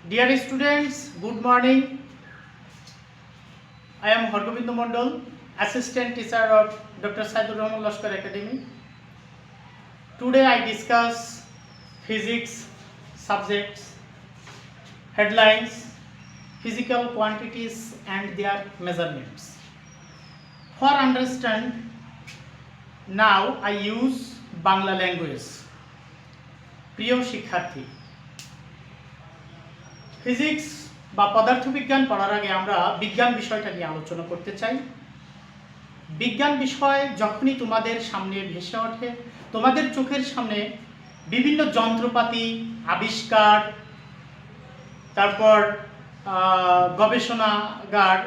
Dear students, good morning. I am Hargobind Mondol, Assistant Teacher of Dr. Saidur Rahman Lashkar Academy. Today I discuss physics subjects, headlines, physical quantities and their measurements. For understand, now I use Bangla language. প্রিয় শিক্ষার্থী, physics বা পদার্থবিজ্ঞান পড়ার আগে আমরা বিজ্ঞান বিষয়টা নিয়ে আলোচনা করতে চাই। বিজ্ঞান বিষয় যখনই তোমাদের সামনে ভেসে ওঠে, তোমাদের চোখের সামনে বিভিন্ন যন্ত্রপাতি আবিষ্কার, তারপর গবেষণাগার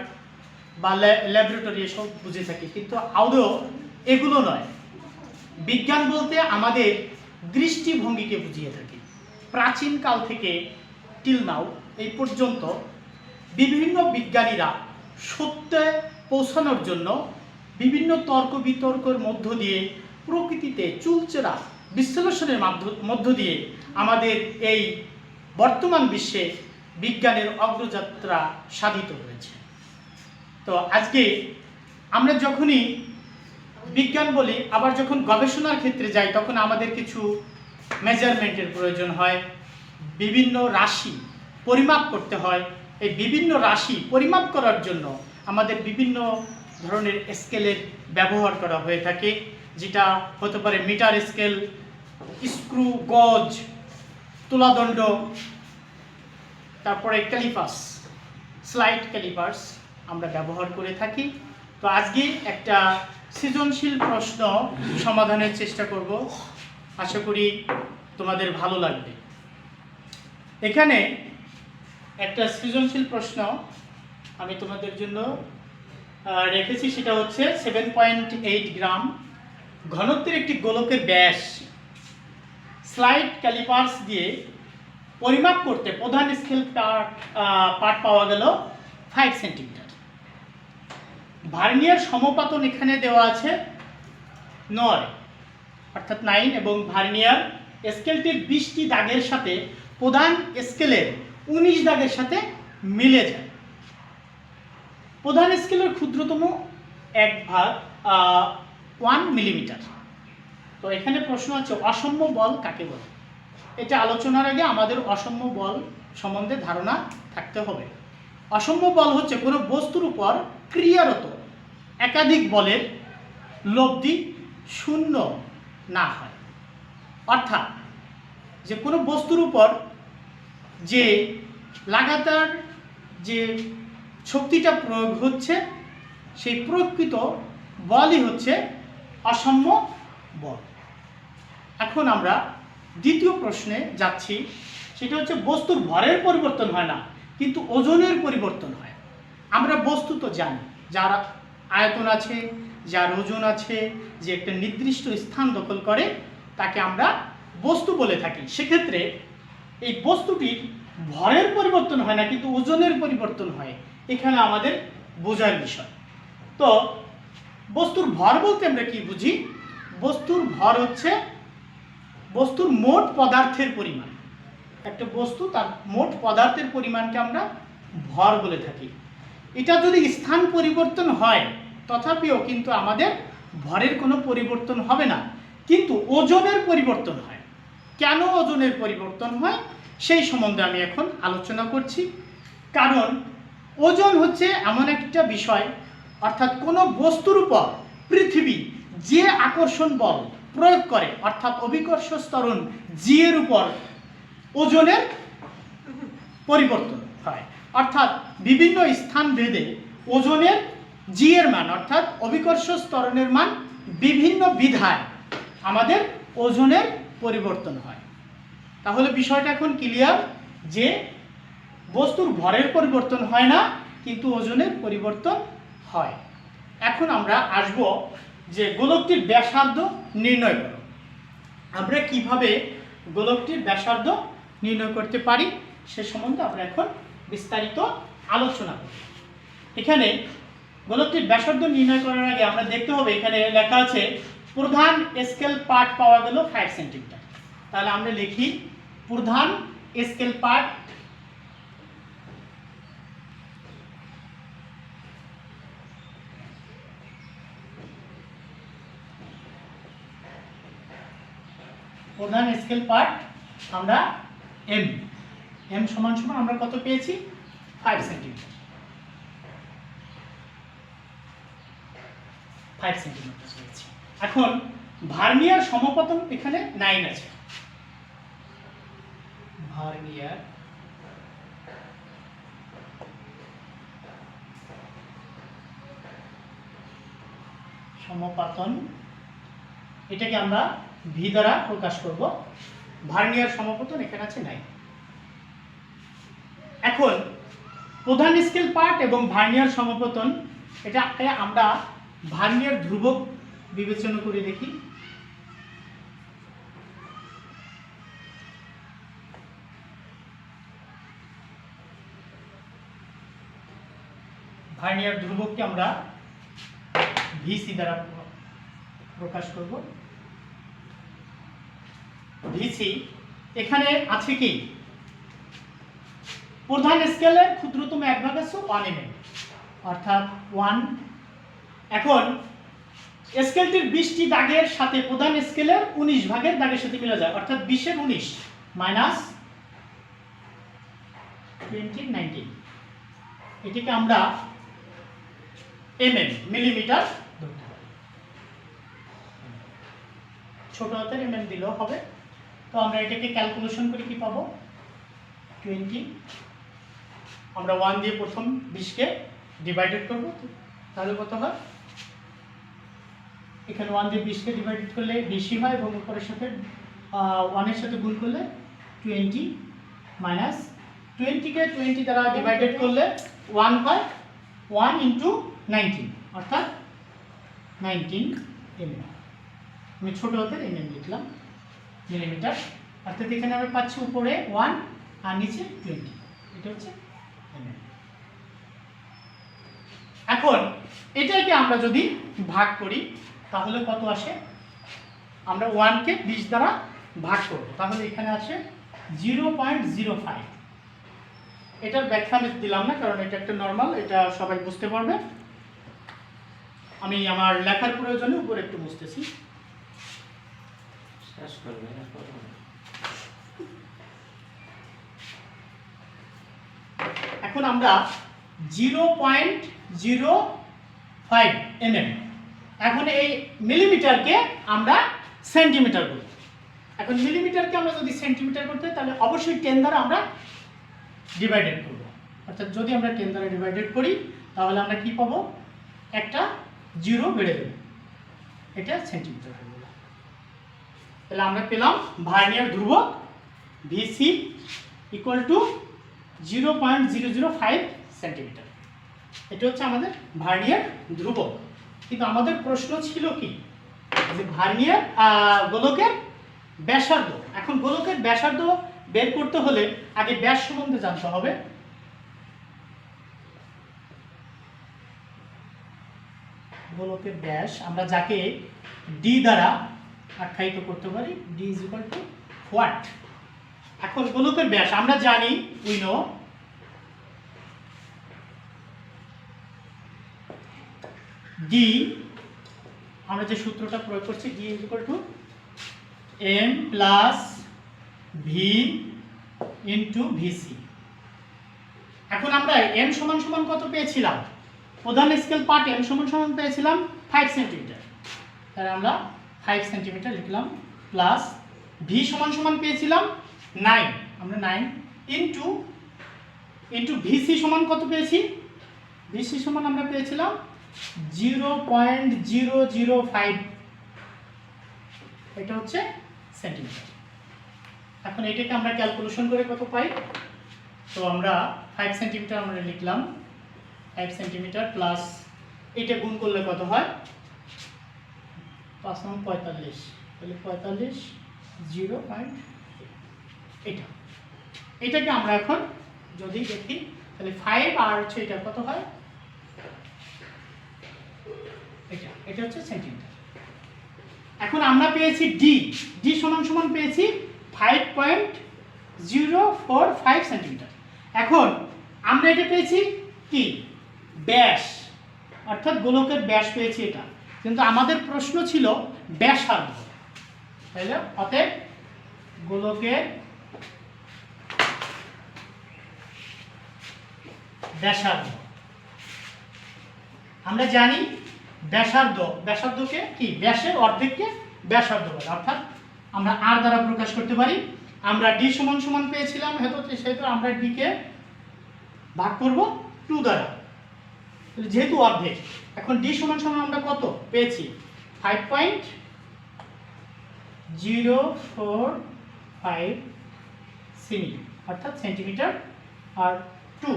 বা ল্যাবরেটরি এসব বুঝে থাকি, কিন্তু আদৌ এগুলো নয়। বিজ্ঞান বলতে আমাদের দৃষ্টিভঙ্গিকে বুঝিয়ে থাকি। প্রাচীনকাল থেকে টিল নাও এই পর্যন্ত বিভিন্ন বিজ্ঞানীরা সত্যে পৌঁছানোর জন্য বিভিন্ন তর্ক বিতর্কের মধ্য দিয়ে প্রকৃতিতে চুলচেরা বিশ্লেষণের মধ্য দিয়ে আমাদের এই বর্তমান বিশ্বে বিজ্ঞানের অগ্রযাত্রা সাধিত হয়েছে। তো আজকে আমরা যখনই বিজ্ঞান বলি, আবার যখন গবেষণার ক্ষেত্রে যাই, তখন আমাদের কিছু মেজারমেন্টের প্রয়োজন হয়, বিভিন্ন রাশি পরিমাপ করতে হয়। এই বিভিন্ন রাশি পরিমাপ করার জন্য আমাদের বিভিন্ন ধরনের স্কেলের ব্যবহার করা হয়ে থাকে, যেটা হতে পারে মিটার স্কেল, স্ক্রু, গজ, তুলাদণ্ড, তারপরে ক্যালিপার্স, স্লাইড ক্যালিপার্স আমরা ব্যবহার করে থাকি। তো আজকে একটা সৃজনশীল প্রশ্ন সমাধানের চেষ্টা করব, আশা করি তোমাদের ভালো লাগবে। এখানে একটা সৃজনশীল প্রশ্ন আমি তোমাদের জন্য রেখেছি, সেটা হচ্ছে 7.8 গ্রাম ঘনত্বের একটি গোলকের ব্যাস স্লাইড ক্যালিপার্স দিয়ে পরিমাপ করতে প্রধান স্কেল পার্ট পাওয়া গেল 5 সেন্টিমিটার। ভার্নিয়ার সমপাতন এখানে দেওয়া আছে 9, অর্থাৎ 9, এবং ভার্নিয়ার স্কেলটির 20টি দাগের সাথে প্রধান স্কেলের 19 দাগের সাথে মিলে যায়। প্রধান স্কেলের ক্ষুদ্রতম 1 মিলিমিটার। তো এখানে প্রশ্ন আছে অসাম্য বল কাকে বলে। এটা আলোচনার আগে আমাদের অসাম্য বল সম্বন্ধে ধারণা থাকতে হবে। অসাম্য বল হচ্ছে কোনো বস্তুর উপর ক্রিয়ারত একাধিক বলের লব্ধি শূন্য না হয়, অর্থাৎ যে কোনো বস্তুর উপর যে লাগাতার যে শক্তিটা প্রয়োগ হচ্ছে, সেই প্রকৃত বলই হচ্ছে অসাম্য বল। এখন আমরা দ্বিতীয় প্রশ্নে যাচ্ছি, সেটা হচ্ছে বস্তুর ভরের পরিবর্তন হয় না, কিন্তু ওজনের পরিবর্তন হয়। আমরা বস্তু তো জানি, যার আয়তন আছে, যার ওজন আছে, যে একটা নির্দিষ্ট স্থান দখল করে, তাকে আমরা বস্তু বলে থাকি। সেক্ষেত্রে এই বস্তুটির ভরের পরিবর্তন হয় না, কিন্তু ওজনের পরিবর্তন হয়, এখানে আমাদের বোঝার বিষয়। তো বস্তুর ভর বলতে আমরা কি বুঝি? বস্তুর ভর হচ্ছে বস্তুর মোট পদার্থের পরিমাণ। একটা বস্তু তার মোট পদার্থের পরিমাণকে আমরা ভর বলে থাকি। এটা যদি স্থান পরিবর্তন হয়, তথাপিও কিন্তু আমাদের ভরের কোনো পরিবর্তন হবে না, কিন্তু ওজনের পরিবর্তন হয়। কেন ওজনের পরিবর্তন হয় সেই সম্বন্ধে আমি এখন আলোচনা করছি। কারণ ওজন হচ্ছে এমন একটা বিষয়, অর্থাৎ কোনো বস্তুর উপর পৃথিবী যে আকর্ষণ বল প্রয়োগ করে, অর্থাৎ অভিকর্ষ ত্বরণ জি এর উপর ওজনের পরিবর্তন হয়। অর্থাৎ বিভিন্ন স্থান ভেদে ওজনের জি এর মান, অর্থাৎ অভিকর্ষ ত্বরণের মান বিভিন্ন বিধায় আমাদের ওজনের পরিবর্তন হয়। তাহলে বিষয়টা এখন ক্লিয়ার যে বস্তুর ভরের পরিবর্তন হয় না, কিন্তু ওজনের পরিবর্তন হয়। এখন আমরা আসব যে গোলকটির ব্যাসার্ধ নির্ণয় করো। আমরা কিভাবে গোলকটির ব্যাসার্ধ নির্ণয় করতে পারি সে সম্বন্ধে আমরা এখন বিস্তারিত আলোচনা করি। এখানে গোলকটির ব্যাসার্ধ নির্ণয় করার আগে আমরা দেখতে হবে, এখানে লেখা আছে প্রধান স্কেল পার্ট পাওয়া গেল 5 সেন্টিমিটার। তাহলে আমরা লিখি প্রধান স্কেল পার্ট প্রধান স্কেল পার্ট আমরা এম, এম সমান সমান আমরা কত পেয়েছি 5 সেন্টিমিটার, 5 সেন্টিমিটার পেয়েছি। এখন ভার্নিয়ার সমপতন এখানে 9 আছে, ভার্নিয়ার সমপতন এটাকে আমরা ভি দ্বারা প্রকাশ করব। ভার্নিয়ার সমপতন এখানে আছে 9। এখন প্রধান স্কেল পার্ট এবং ভার্নিয়ার সমপতন এটাকে আমরা ভার্নিয়ার ধ্রুবক বিবেচনা করে দেখি। ভার্নিয়ার ধ্রুবককে আমরা ভিসি দ্বারা প্রকাশ করব। ভিসি এখানে আছে কি প্রধান স্কেলের ক্ষুদ্রতম এক ভাগ আছে 1 mm, অর্থাৎ 1। এখন স্কেলটির 20টি দাগের সাথে প্রধান স্কেলের 19 ভাগের দাগের সাথে মিলে যায়, অর্থাৎ 20 এর 19 মাইনাস 20 19, এটিকে আমরা mm মিলিমিটার ধরতে পারি, ছোট হাতের mm দিলেও হবে। তো আমরা এটাকে ক্যালকুলেশন করে কি পাবো 20, আমরা 1 দিয়ে প্রথম 20 কে ডিভাইডেড করব, তাহলে কত হয় এখানে 1 দিয়ে 20 কে ডিভাইডেড করলে 20ই হয় এবং উপরের সাথে 1 এর সাথে গুণ করলে 20 মাইনাস 20 কে 20 দ্বারা ডিভাইডেড করলে 1 হয়, 1 ইনটু 19 অর্থাৎ 19 mm। আমি ছোট হাতের mm লিখলাম মিলিমিটার, অর্থাৎ এখানে আমরা পাচ্ছি উপরে 1 আর নিচে 20, এটা হচ্ছে mm। এখন এটাকে আমরা যদি ভাগ করি তাহলে কত আসে, আমরা 1 কে 20 দ্বারা ভাগ করব, তাহলে এখানে আছে 0.05। এটার ব্যাখ্যা আমি দিলাম না কারণ এটা একটা নরমাল, এটা সবাই বুঝতে পারবে। আমি আমার লেখার প্রয়োজনে উপরে একটু বুঝতেছি। এখন আমরা 0.05 mm, এখন এই মিলিমিটারকে আমরা সেন্টিমিটার করি। এখন মিলিমিটারকে আমরা যদি সেন্টিমিটার করতে তাহলে অবশ্যই 10 দ্বারা আমরা ডিভাইডেড করব, অর্থাৎ যদি আমরা 10 দ্বারা ডিভাইডেড করি তাহলে আমরা কি পাবো, একটা 0 বেড়ে যাবে, এটা সেন্টিমিটার হয়ে গেল। তাহলে আমরা পেলাম ভার্নিয়ার ধ্রুবক ভিসি ইকুয়াল টু 0.005 সেন্টিমিটার। এটা হচ্ছে আমাদের ভার্নিয়ার ধ্রুবক। কিন্তু আমাদের প্রশ্ন ছিল কি যে ভার্নিয়ার গোলকের ব্যাসার্ধ। এখন গোলকের ব্যাসার্ধ বের করতে হলে আগে ব্যাস সম্বন্ধে জানতে হবে। গোলকের ব্যাস আমরা যাকে ডি দ্বারা আখ্যায়িত করতে পারি, D is equal two what. এখন গোলকের ব্যাস আমরা জানি, উই নো ডি, আমরা যে সূত্রটা প্রয়োগ করছি D is equal to M plus V into VC. এখন আমরা এম সমান সমান কত পেয়েছিলাম, প্রধান স্কেল পার্ট এম সমান সমান পেয়েছিলাম 5 সেন্টিমিটার, তাহলে আমরা 5 সেন্টিমিটার লিখলাম, প্লাস ভি সমান সমান পেয়েছিলাম 9, আমরা 9 ইন্টু ভিসি সমান কত পেয়েছি, ভিসি সমান আমরা পেয়েছিলাম 0.005, এটা হচ্ছে সেন্টিমিটার। এখন এটাকে আমরা ক্যালকুলেশন করে কত পাই, তো আমরা 5 সেন্টিমিটার আমরা লিখলাম, 5 সেন্টিমিটার প্লাস এটা গুণ করলে কত হয় 5 9 45, তাহলে 45 0. এটাকে আমরা এখন যদি দেখি তাহলে 5 আর হচ্ছে এটা কত হয়, এটা হচ্ছে সেন্টিমিটার। এখন আমরা পেয়েছি ডি সমান সমান পেয়েছি 5.045 সেন্টিমিটার। এখন আমরা এটা পেয়েছি কি ব্যাস, অর্থাৎ গোলকের ব্যাস পেয়েছি এটা, কিন্তু আমাদের প্রশ্ন ছিল ব্যাসার্ধ। তাহলে অতএব গোলকের ব্যাসার্ধ। আমরা জানি ব্যাসার্ধকে কি ব্যাসের অর্ধেককে ব্যাসার্ধ বলে, অর্থাৎ আমরা আর দ্বারা প্রকাশ করতে পারি। আমরা ডি সমান সমান পেয়েছিলাম, সেহেতু আমরা ডি কে ভাগ করব 2 দ্বারা, যেহেতু অর্ধেক। এখন ডি সমান সমান আমরা কত পেয়েছি? 5.045 সেমি, অর্থাৎ সেন্টিমিটার আর 2।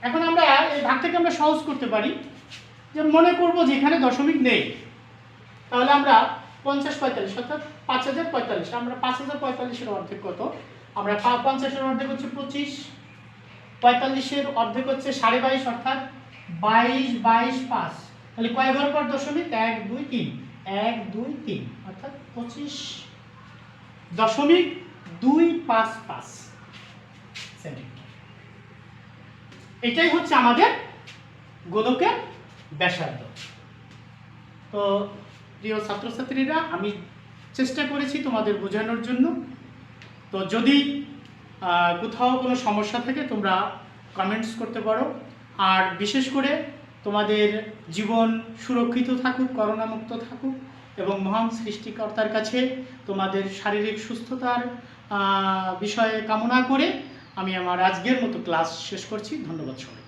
এখন আমরা এই ভাগটাকে আমরা সহজ করতে পারি, যে মনে করব যে এখানে দশমিক নেই, তাহলে আমরা 50/45 অর্থাৎ 5045, আমরা 5045-এর অর্ধেক কত? আমরা 50-এর অর্ধেক হচ্ছে 25, 45-এর অর্ধেক হচ্ছে 22.5 অর্থাৎ 22/5। তাহলে কয় ঘর পর দশমিক? 1 2 3, 1 2 3 অর্থাৎ 25.255 সেন্টিমিটার। এটাই হচ্ছে আমাদের গোলকের ব্যাসার্ধ। তো প্রিয় ছাত্রছাত্রীরা, আমি চেষ্টা করেছি তোমাদের বোঝানোর জন্য। তো যদি কোথাও কোনো সমস্যা থাকে তোমরা কমেন্টস করতে পারো। আর বিশেষ করে তোমাদের জীবন সুরক্ষিত থাকুক, করোনামুক্ত থাকুক, এবং মহান সৃষ্টিকর্তার কাছে তোমাদের শারীরিক সুস্থতার বিষয়ে কামনা করে আমি আমার আজকের মতো ক্লাস শেষ করছি। ধন্যবাদ সবাই।